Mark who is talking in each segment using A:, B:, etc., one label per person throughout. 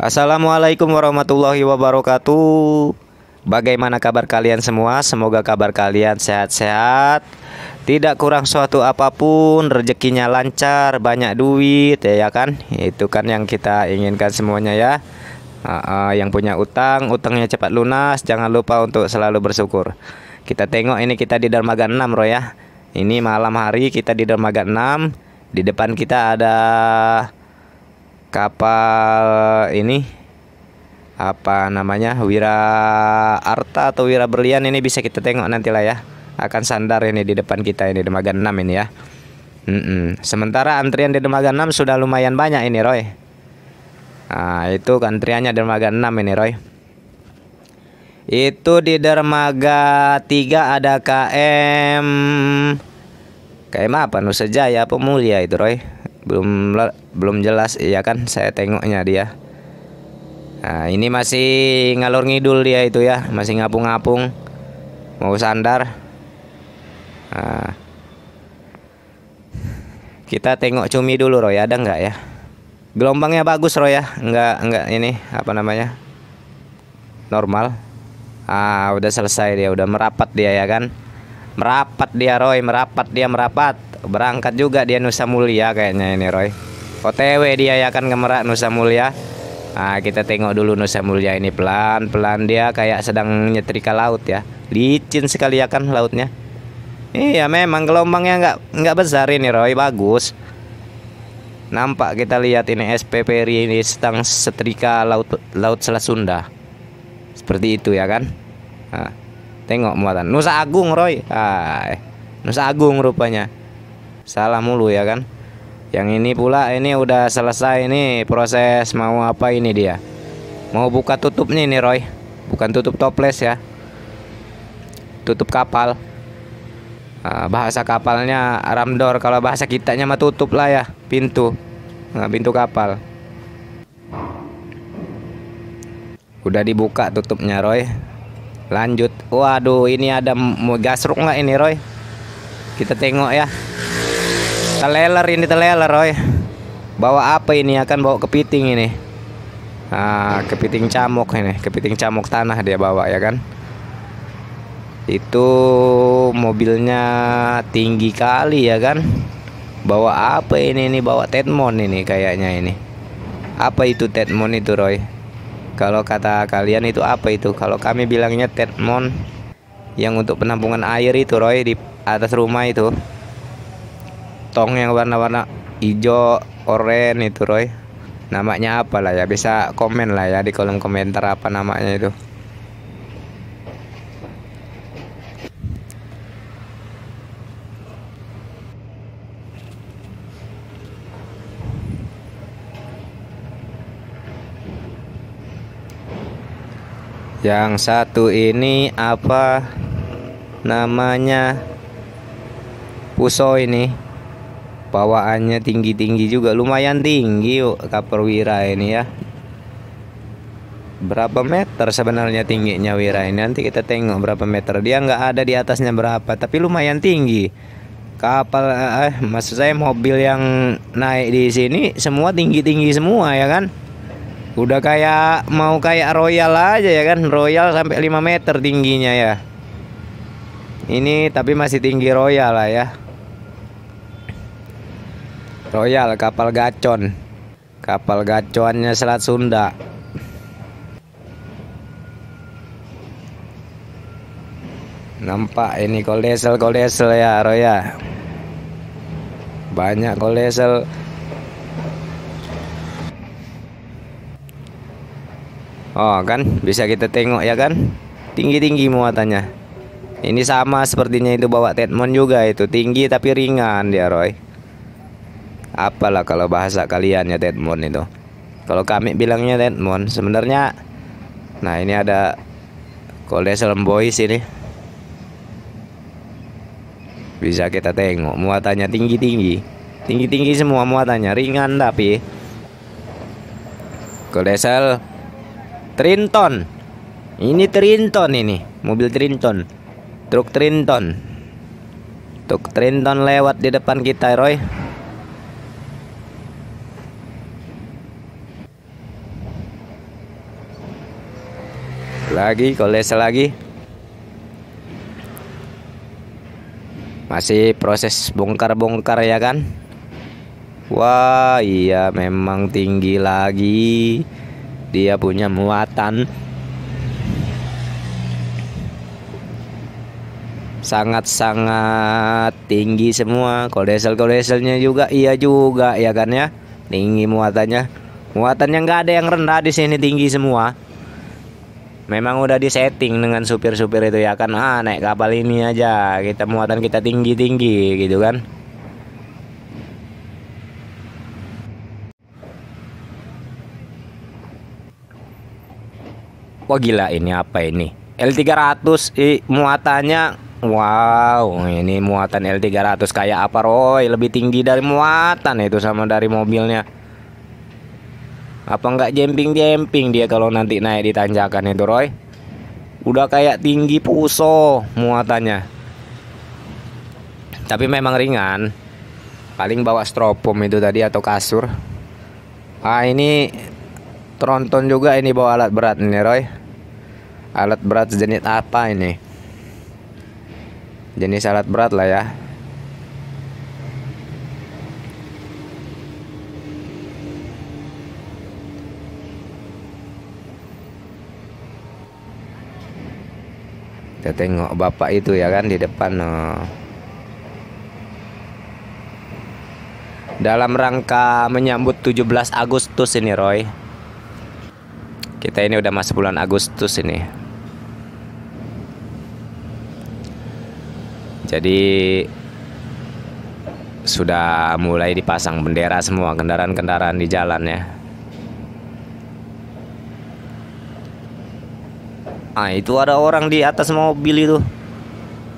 A: Assalamualaikum warahmatullahi wabarakatuh. Bagaimana kabar kalian semua? Semoga kabar kalian sehat-sehat, tidak kurang suatu apapun, rezekinya lancar, banyak duit ya kan? Itu kan yang kita inginkan semuanya ya. Yang punya utang, utangnya cepat lunas. Jangan lupa untuk selalu bersyukur. Kita tengok ini kita di dermaga 6 Roy ya. Ini malam hari kita di dermaga 6. Di depan kita ada kapal ini apa namanya, Wira Arta atau Wira Berlian. Ini bisa kita tengok nanti lah ya, akan sandar ini di depan kita ini dermaga 6 ini ya. Sementara antrian di dermaga 6 sudah lumayan banyak ini Roy. Nah itu antriannya dermaga 6 ini Roy. Itu di dermaga 3 ada KM apa Nusa Jaya apa Mulia itu Roy. Belum jelas ya kan, saya tengoknya dia. Nah ini masih ngalor ngidul dia itu ya, masih ngapung-ngapung mau sandar. Nah, kita tengok cumi dulu Roy, ada nggak ya? Gelombangnya bagus Roy ya, enggak ini apa namanya, normal. Udah selesai dia, udah merapat dia ya kan. Merapat dia Roy, merapat. Berangkat juga dia Nusa Mulia kayaknya ini Roy. OTW dia ya kan ke Merak Nusa Mulia. Kita tengok dulu Nusa Mulia ini, pelan-pelan dia kayak sedang nyetrika laut ya. Licin sekali ya kan lautnya. Iya memang gelombangnya nggak besar ini Roy, bagus. Nampak kita lihat ini SP Ferry ini sedang setrika laut Selat Sunda. Seperti itu ya kan. Tengok muatan Nusa Agung Roy. Nusa Agung rupanya. Salah mulu ya kan. Yang ini pula ini udah selesai ini proses mau apa ini dia. Mau buka tutupnya ini Roy. Bukan tutup toples ya. Tutup kapal. Bahasa kapalnya ramdor, kalau bahasa kitanya mah tutup lah ya, pintu. Pintu kapal. Udah dibuka tutupnya Roy. Lanjut. Waduh, ini ada gasruk nggak ini Roy? Kita tengok ya. Teleler Roy. Bawa apa ini, akan bawa kepiting ini. Kepiting camuk ini, kepiting camuk tanah dia bawa ya kan. Itu mobilnya tinggi kali ya kan. Bawa apa ini bawa Tedmon ini kayaknya ini. Apa itu Tedmon itu Roy? Kalau kata kalian itu apa itu? Kalau kami bilangnya Tedmon yang untuk penampungan air itu Roy, di atas rumah itu. Tong yang warna-warna hijau, oranye itu Roy. Namanya apa lah ya? Bisa komen lah ya di kolom komentar apa namanya itu. Yang satu ini apa namanya, Puso ini. Bawaannya tinggi-tinggi juga, lumayan tinggi yuk kapal Wira ini ya. Berapa meter sebenarnya tingginya Wira ini? Nanti kita tengok berapa meter. Dia nggak ada di atasnya berapa, tapi lumayan tinggi. Kapal maksud saya mobil yang naik di sini semua tinggi-tinggi semua ya kan. Udah kayak mau kayak Royal aja ya kan. Royal sampai 5 meter tingginya ya. Ini tapi masih tinggi Royal lah ya. Royal kapal gacon. Kapal gaconnya Selat Sunda. Nampak ini koldesel ya Roya. Banyak koldesel. Oh kan bisa kita tengok ya kan. Tinggi-tinggi muatannya. Ini sama sepertinya itu bawa Tedmon juga itu. Tinggi tapi ringan dia Roy. Apalah kalau bahasa kalian ya Tedmon itu. Kalau kami bilangnya Tedmon sebenarnya. Nah ini ada koldesel boys ini. Bisa kita tengok muatannya tinggi-tinggi. Tinggi-tinggi semua muatannya, ringan tapi. Koldesel Trinton. Ini Trinton ini, mobil Trinton. Truk Trinton. Truk Trinton lewat di depan kita Roy. lagi, kolesel lagi. Masih proses bongkar-bongkar ya kan. Wah iya memang tinggi lagi. Dia punya muatan sangat-sangat tinggi semua. Kodesel-kodeselnya juga iya juga ya kan ya. Tinggi muatannya. Muatannya nggak ada yang rendah di sini, tinggi semua. Memang udah disetting dengan supir-supir itu ya kan. Naik kapal ini aja kita muatan kita tinggi-tinggi gitu kan. Wah gila, ini apa ini? L300 muatannya. Wow, ini muatan L300 kayak apa Roy? Lebih tinggi dari muatan itu sama dari mobilnya. Apa nggak jemping-jemping dia kalau nanti naik di tanjakan itu Roy? Udah kayak tinggi puso muatannya. Tapi memang ringan. Paling bawa stropom itu tadi atau kasur. Ini tronton juga, ini bawa alat berat nih Roy. Alat berat jenis apa ini? Jenis alat berat lah ya. Kita tengok bapak itu ya kan di depan. Dalam rangka menyambut 17 Agustus ini Roy. Kita ini udah masuk bulan Agustus ini. Jadi sudah mulai dipasang bendera semua kendaraan-kendaraan di jalan ya. Itu ada orang di atas mobil itu.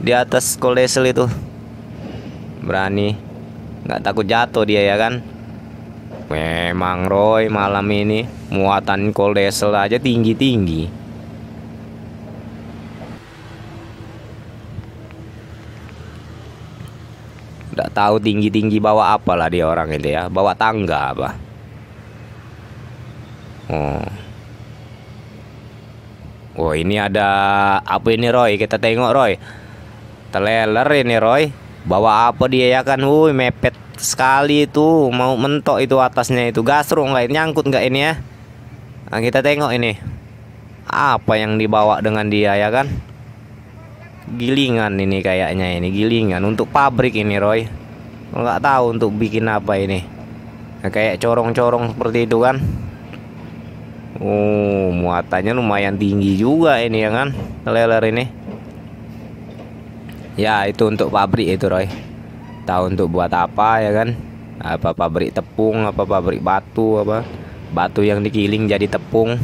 A: Di atas kolesel itu. Berani. Nggak takut jatuh dia ya kan. Memang Roy malam ini muatan kolesel aja tinggi-tinggi. Nggak tahu tinggi-tinggi bawa apa lah dia orang itu ya. Bawa tangga apa. Oh ini ada apa ini Roy? Kita tengok Roy. Trailer ini Roy. Bawa apa dia ya kan? Mepet sekali itu. Mau mentok itu atasnya itu. Gasrung nggak? Nyangkut nggak ini ya? Nah, kita tengok ini. Apa yang dibawa dengan dia ya kan? Gilingan ini kayaknya ini. Gilingan untuk pabrik ini Roy. Nggak tahu untuk bikin apa ini. Nah, kayak corong-corong seperti itu kan. Muatannya lumayan tinggi juga ini ya kan, trailer ini. Ya itu untuk pabrik itu Roy. Tahu untuk buat apa ya kan? Apa pabrik tepung, apa pabrik batu, apa batu yang digiling jadi tepung.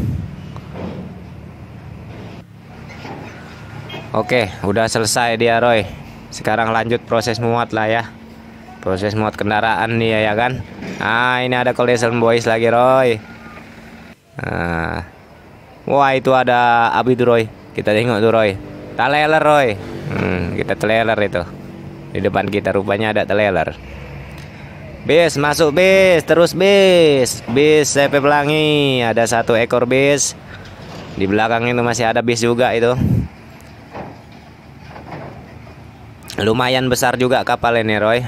A: Oke, udah selesai dia Roy. Sekarang lanjut proses muat lah ya. Proses muat kendaraan nih ya kan. Ini ada collision boys lagi Roy. Wah itu ada api itu Roy. Kita tengok tuh Roy. Trailer Roy. Kita trailer itu. Di depan kita rupanya ada trailer. Bis masuk bis. Terus bis. Bis CP Pelangi. Ada 1 ekor bis. Di belakang itu masih ada bis juga itu. Lumayan besar juga kapal ini Roy.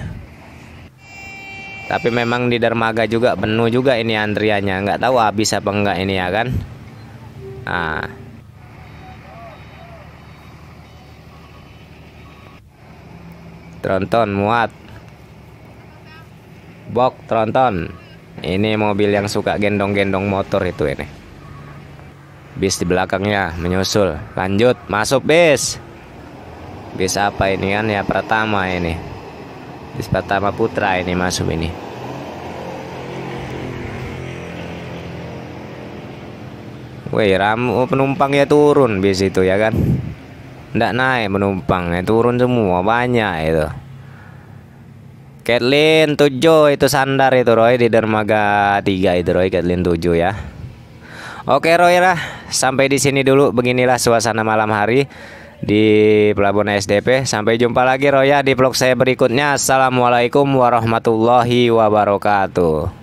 A: Tapi memang di dermaga juga penuh juga ini antriannya. Nggak tahu habis apa enggak ini ya kan. Tronton muat. Bok tronton. Ini mobil yang suka gendong-gendong motor itu ini. Bis di belakangnya menyusul. Lanjut masuk bis. Bis apa ini kan ya, Pratama ini. Bis Pratama Putra ini masuk ini. Penumpangnya turun bis itu ya kan. Nggak naik penumpangnya, turun semua banyak itu. Catlin 7 itu sandar itu Roy di dermaga 3 itu Roy, Catlin 7 ya. Oke Roy lah, sampai di sini dulu. Beginilah suasana malam hari di Pelabuhan SDP. Sampai jumpa lagi Roy ya di vlog saya berikutnya. Assalamualaikum warahmatullahi wabarakatuh.